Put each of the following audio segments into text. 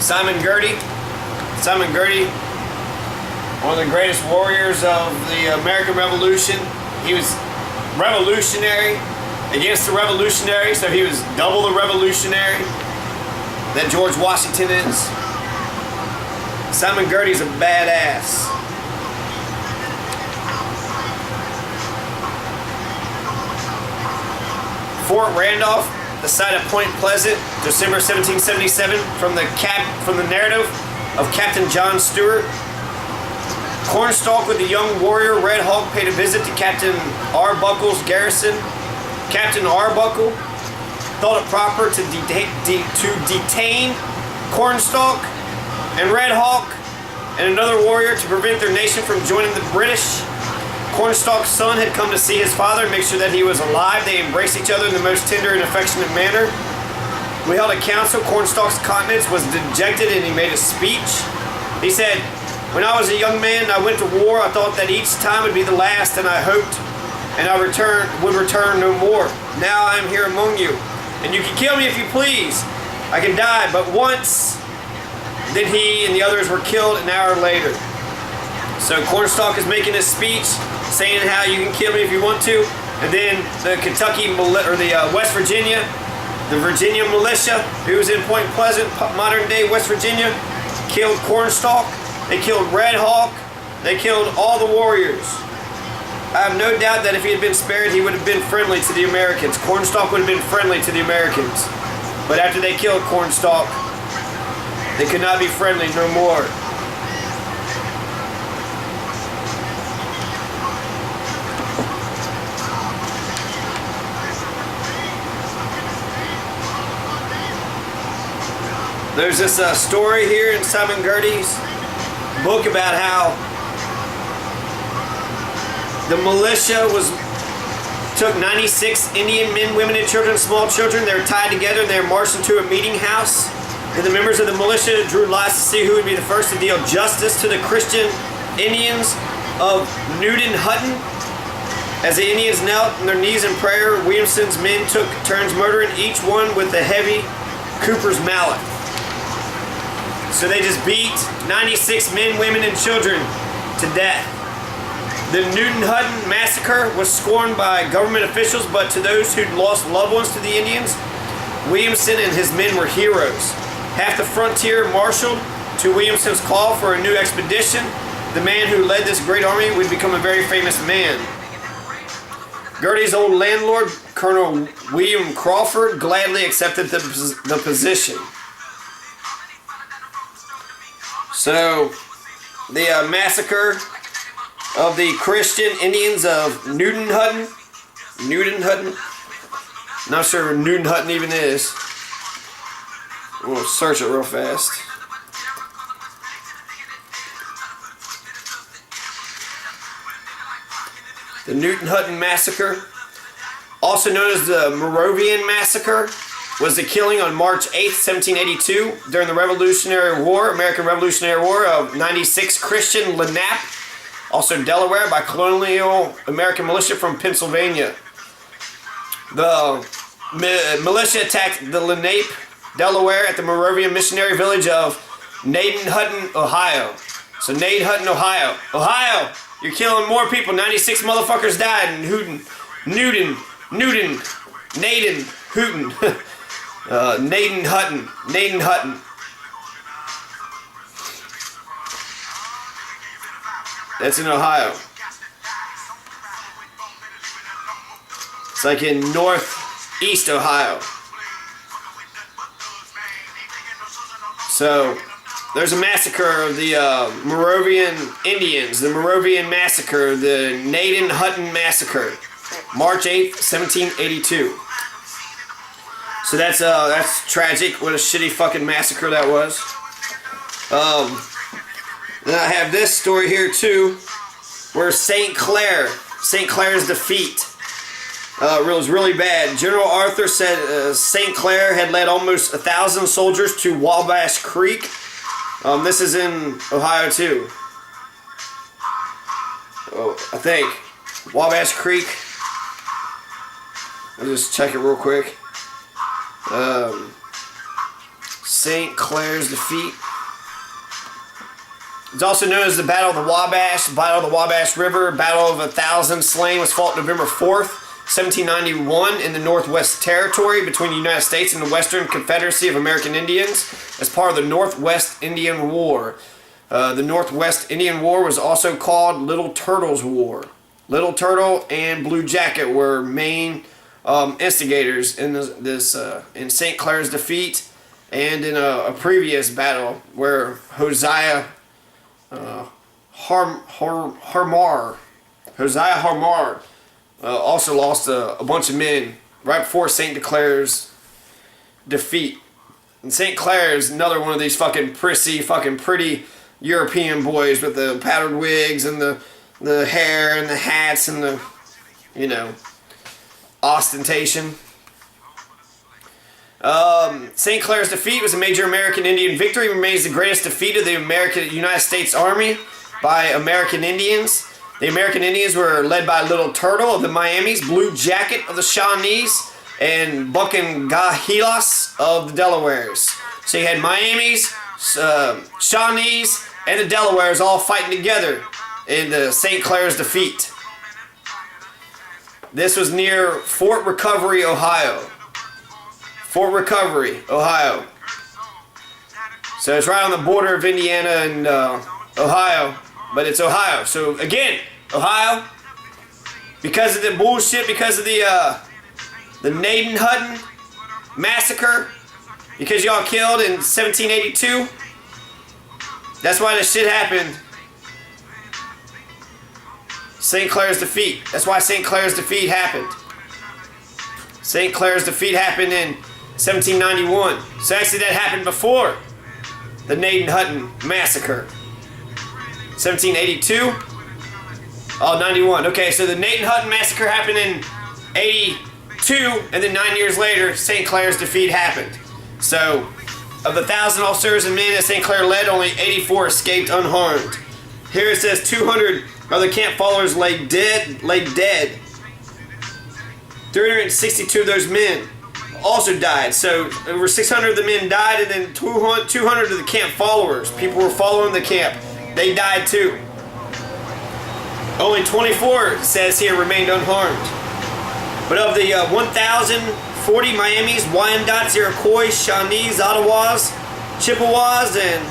Simon Girty. Simon Girty, one of the greatest warriors of the American Revolution. He was revolutionary against the revolutionary, so he was double the revolutionary that George Washington is. Simon Girty's a badass. Fort Randolph, the site of Point Pleasant, December 1777, from the narrative of Captain John Stewart. Cornstalk with the young warrior Red Hawk paid a visit to Captain Arbuckle's garrison. Captain Arbuckle thought it proper to detain Cornstalk and Red Hawk and another warrior to prevent their nation from joining the British. Cornstalk's son had come to see his father and make sure that he was alive. They embraced each other in the most tender and affectionate manner. We held a council. Cornstalk's countenance was dejected and he made a speech. He said, "When I was a young man, I went to war. I thought that each time would be the last, and I hoped and I would return no more. Now I am here among you, and you can kill me if you please. I can die, but once." Then he and the others were killed an hour later. So Cornstalk is making a speech saying how you can kill me if you want to, and then the West Virginia, the Virginia militia, who was in Point Pleasant, modern day West Virginia, killed Cornstalk. They killed Red Hawk. They killed all the warriors. I have no doubt that if he had been spared, he would have been friendly to the Americans. Cornstalk would have been friendly to the Americans. But after they killed Cornstalk, they could not be friendly no more. There's this story here in Simon Girty's book about how the militia took 96 Indian men, women, and children, small children. They were tied together and they were marched into a meeting house. And the members of the militia drew lots to see who would be the first to deal justice to the Christian Indians of Newton Hutton. As the Indians knelt on their knees in prayer, Williamson's men took turns murdering each one with the heavy Cooper's mallet. So they just beat 96 men, women, and children to death. The Newton Hutton massacre was scorned by government officials, but to those who'd lost loved ones to the Indians, Williamson and his men were heroes. Half the frontier marshaled to Williamson's call for a new expedition. The man who led this great army would become a very famous man. Girty's old landlord, Colonel William Crawford, gladly accepted the position. So, the massacre of the Christian Indians of Newton Hutton. Not sure where Newton Hutton even is. I'm going to search it real fast. The Newton Hutton Massacre, also known as the Moravian Massacre, was the killing on March 8th, 1782, during the Revolutionary War, American Revolutionary War, of 96 Christian Lenape, also Delaware, by colonial American militia from Pennsylvania. The militia attacked the Lenape, Delaware, at the Moravian missionary village of Naden Hutton, Ohio. So Naden Hutton, Ohio. Ohio, you're killing more people. 96 motherfuckers died in Naden Hutton. That's in Ohio. It's like in northeast Ohio. So, there's a massacre of the Moravian Indians, the Moravian Massacre, the Naden Hutton Massacre, March 8th, 1782. So that's tragic. What a shitty fucking massacre that was. Then I have this story here too, where St. Clair's defeat was really bad. General Arthur said St. Clair had led almost 1,000 soldiers to Wabash Creek. This is in Ohio too. Oh, I think Wabash Creek. I'll just check it real quick. St. Clair's defeat. It's also known as the Battle of the Wabash, Battle of the Wabash River, Battle of 1,000 Slain was fought November 4th, 1791 in the Northwest Territory between the United States and the Western Confederacy of American Indians as part of the Northwest Indian War. The Northwest Indian War was also called Little Turtle's War. Little Turtle and Blue Jacket were main instigators in in St. Clair's defeat and in a previous battle where Hosea Harmar also lost a bunch of men right before St. Clair's defeat. And St. Clair is another one of these fucking prissy, fucking pretty European boys with the powdered wigs and the hair and the hats and the, you know, ostentation. St. Clair's defeat was a major American Indian victory. It remains the greatest defeat of the United States Army by American Indians. The American Indians were led by Little Turtle of the Miamis, Blue Jacket of the Shawnees, and Buckingahelas of the Delawares. So you had Miamis, Shawnees, and the Delawares all fighting together in the St. Clair's defeat. This was near Fort Recovery, Ohio. Fort Recovery, Ohio. So it's right on the border of Indiana and Ohio, but it's Ohio. So again, Ohio, because of the bullshit, because of the Naden Hutton massacre, because y'all killed in 1782. That's why this shit happened. St. Clair's defeat. That's why St. Clair's defeat happened. St. Clair's defeat happened in 1791. So actually that happened before the Naden Hutton massacre. 1782? Oh, 91. Okay, so the Naden Hutton massacre happened in 82, and then 9 years later, St. Clair's defeat happened. So, of the 1,000 officers and men that St. Clair led, only 84 escaped unharmed. Here it says 200 other camp followers lay dead. 362 of those men also died. So over 600 of the men died, and then 200 of the camp followers, people were following the camp, they died too. Only 24, it says here, remained unharmed. But of the 1,040 Miamis, Wyandots, Iroquois, Shawnees, Ottawas, Chippewas, and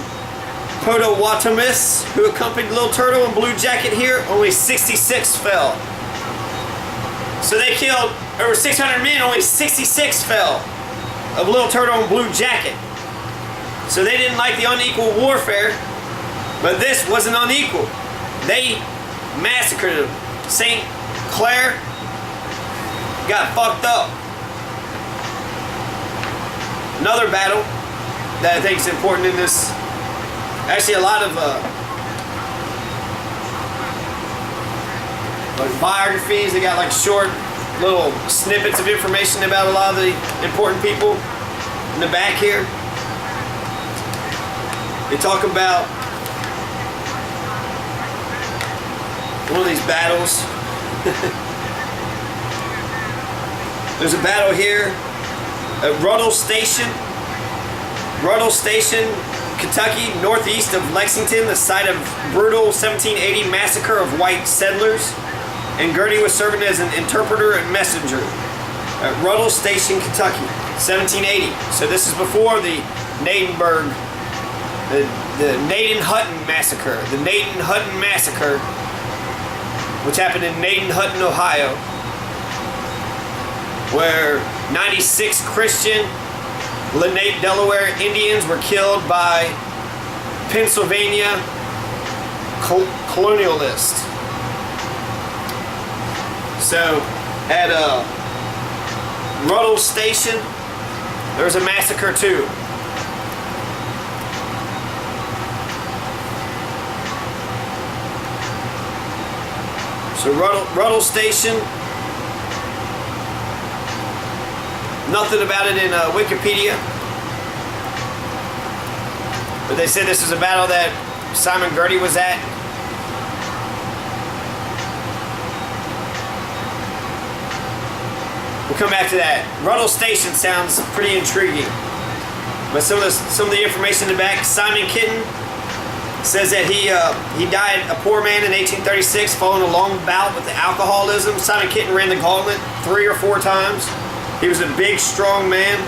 Potawatomis, who accompanied Little Turtle and Blue Jacket here, only 66 fell. So they killed over 600 men, only 66 fell of Little Turtle and Blue Jacket. So they didn't like the unequal warfare, but this wasn't unequal. They massacred them. St. Clair got fucked up. Another battle that I think is important in this, actually a lot of like biographies, they got like short little snippets of information about a lot of the important people in the back here. They talk about one of these battles. There's a battle here at Ruddle Station, Kentucky, northeast of Lexington, the site of brutal 1780 massacre of white settlers. And Girty was serving as an interpreter and messenger at Ruddle Station, Kentucky, 1780. So this is before the Nadenburg, the Naden Hutton massacre. The Naden Hutton massacre, which happened in Naden Hutton, Ohio, where 96 Christian Lenape, Delaware Indians were killed by Pennsylvania colonialists. So, at Ruddle Station, there was a massacre too. So Ruddle Station, nothing about it in Wikipedia, but they said this was a battle that Simon Girty was at. We'll come back to that. Ruddle Station sounds pretty intriguing. But some of the information in the back, Simon Kitten says that he died a poor man in 1836 following a long bout with alcoholism. Simon Kitten ran the gauntlet 3 or 4 times. He was a big, strong man.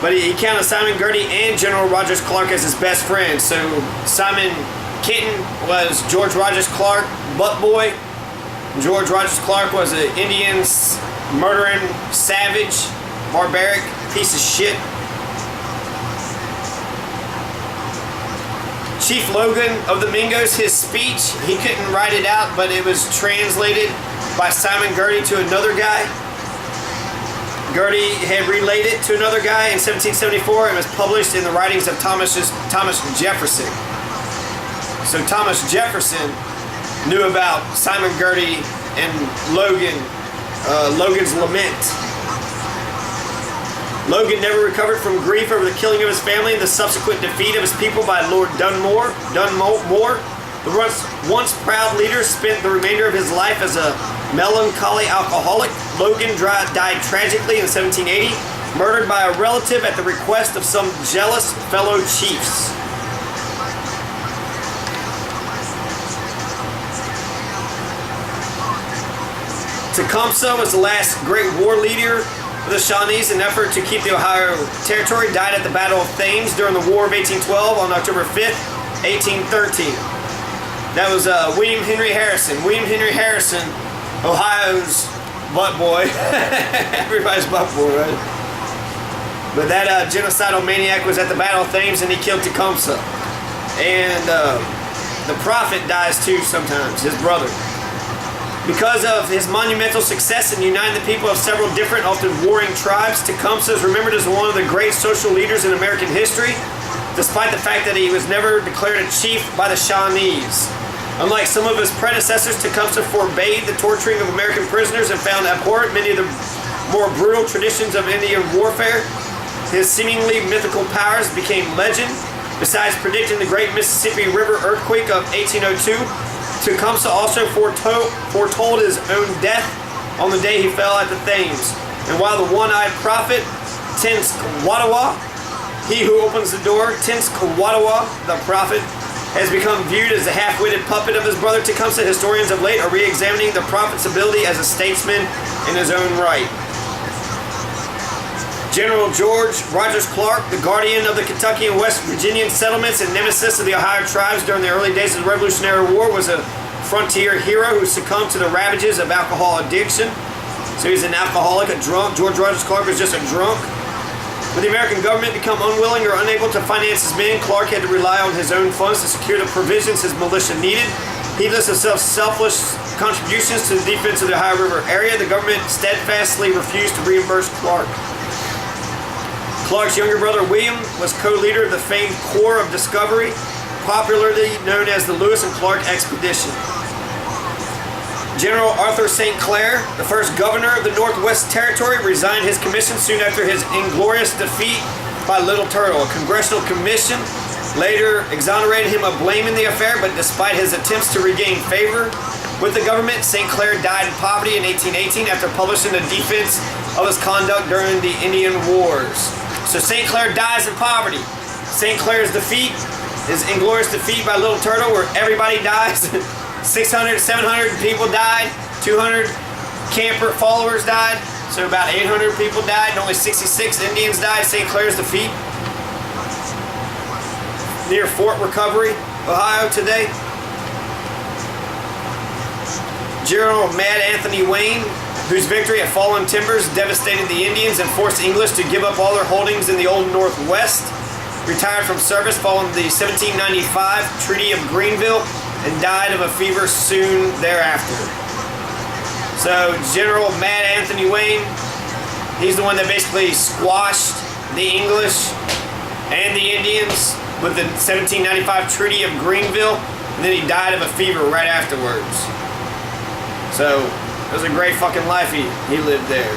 But he counted Simon Girty and General Rogers Clark as his best friends. So Simon Kitten was George Rogers Clark, butt boy. George Rogers Clark was an Indian murdering savage, barbaric piece of shit. Chief Logan of the Mingos, his speech, he couldn't write it out, but it was translated by Simon Girty to another guy. Girty had relayed it to another guy in 1774 and was published in the writings of Thomas Jefferson. So Thomas Jefferson knew about Simon Girty and Logan's lament. Logan never recovered from grief over the killing of his family and the subsequent defeat of his people by Lord Dunmore. The once proud leader spent the remainder of his life as a melancholy alcoholic. Logan died tragically in 1780, murdered by a relative at the request of some jealous fellow chiefs. Tecumseh was the last great war leader of the Shawnees in an effort to keep the Ohio Territory. Died at the Battle of Thames during the War of 1812 on October 5th, 1813. That was William Henry Harrison. William Henry Harrison, Ohio's butt boy. Everybody's butt boy, right? But that genocidal maniac was at the Battle of Thames and he killed Tecumseh. And the prophet dies too sometimes, his brother. Because of his monumental success in uniting the people of several different, often warring tribes, Tecumseh is remembered as one of the great social leaders in American history, despite the fact that he was never declared a chief by the Shawnees. Unlike some of his predecessors, Tecumseh forbade the torturing of American prisoners and found abhorrent many of the more brutal traditions of Indian warfare. His seemingly mythical powers became legend. Besides predicting the Great Mississippi River earthquake of 1802, Tecumseh also foretold his own death on the day he fell at the Thames. And while the one-eyed prophet, Tenskwatawa, he who opens the door, Tenskwatawa, the prophet, has become viewed as the half-witted puppet of his brother Tecumseh, historians of late are re-examining the prophet's ability as a statesman in his own right. General George Rogers Clark, the guardian of the Kentucky and West Virginian settlements and nemesis of the Ohio tribes during the early days of the Revolutionary War, was a frontier hero who succumbed to the ravages of alcohol addiction. So he's an alcoholic, a drunk. George Rogers Clark was just a drunk. When the American government became unwilling or unable to finance his men, Clark had to rely on his own funds to secure the provisions his militia needed. Heedless of selfless contributions to the defense of the Ohio River area, the government steadfastly refused to reimburse Clark. Clark's younger brother William was co-leader of the famed Corps of Discovery, popularly known as the Lewis and Clark Expedition. General Arthur St. Clair, the first governor of the Northwest Territory, resigned his commission soon after his inglorious defeat by Little Turtle. A congressional commission later exonerated him of blame in the affair, but despite his attempts to regain favor with the government, St. Clair died in poverty in 1818 after publishing a defense of his conduct during the Indian Wars. So St. Clair dies in poverty. St. Clair's defeat, his inglorious defeat by Little Turtle, where everybody dies. 600, 700 people died. 200 camper followers died. So about 800 people died, and only 66 Indians died. St. Clair's defeat. Near Fort Recovery, Ohio today. General Mad Anthony Wayne, whose victory at Fallen Timbers devastated the Indians and forced the English to give up all their holdings in the Old Northwest, retired from service following the 1795 Treaty of Greenville and died of a fever soon thereafter. So General Mad Anthony Wayne, he's the one that basically squashed the English and the Indians with the 1795 Treaty of Greenville, and then he died of a fever right afterwards. So it was a great fucking life he lived there.